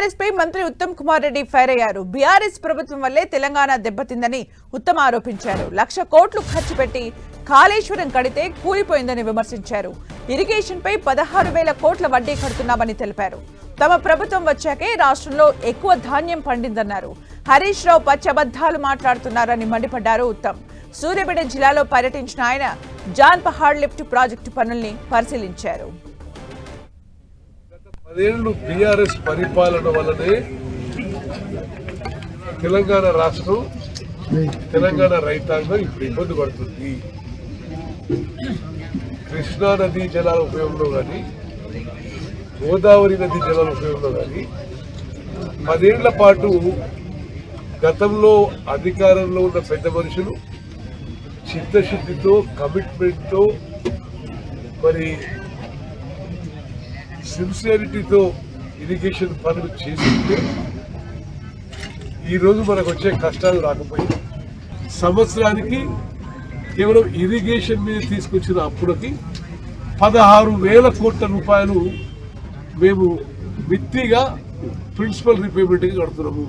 BRS పై మంత్రి Uttam Kumar Reddy fire అయ్యారు. BRS ప్రభుత్వం వల్లే తెలంగాణ దెబ్బతిందని ఉత్తమ్ ఆరోపించారు. 1,00,000 కోట్లు ఖర్చు పెట్టి కాళేశ్వరం కడితే కూలిపోయిందని విమర్శించారు. ఇరిగేషన్ పై 16,000 కోట్ల వడ్డీ కడుతున్నామని తెలిపారు. తమ ప్రభుత్వం వచ్చాకే రాష్ట్రంలో ఎక్కువ ధాన్యం పండిందన్నారు. హరీష్ రావు పచ్చబద్దాలు మాట్లాడుతున్నారని మండిపడ్డారు ఉత్తమ్. సూర్యాపేట జిల్లాలో పర్యటించిన ఆయన జాన్ పహాడ్ లిఫ్ట్ ప్రాజెక్టు పనుల్ని పరిశీలించారు. 10 ఏళ్లు బీఆర్ఎస్ పరిపాలన వల్లనే తెలంగాణ రాష్ట్రం తెలంగాణ రైతాంగం ఇప్పుడు ఇబ్బంది పడుతుంది. కృష్ణా నదీ జలాల ఉపయోగంలో కానీ గోదావరి నదీ జలాల ఉపయోగంలో కానీ 10 ఏళ్ల పాటు గతంలో అధికారంలో ఉన్న పెద్ద మనుషులు చిత్తశుద్ధితో కమిట్మెంట్తో మరి సిన్సియారిటీతో ఇరిగేషన్ పనులు చేస్తుంటే ఈరోజు మనకు వచ్చే కష్టాలు రాకపోయి సంవత్సరానికి కేవలం ఇరిగేషన్ మీద తీసుకొచ్చిన అప్పులకి 16,000 కోట్ల రూపాయలు మేము మిత్తిగా ప్రిన్సిపల్ రీపేమెంట్కి కడుతున్నాము.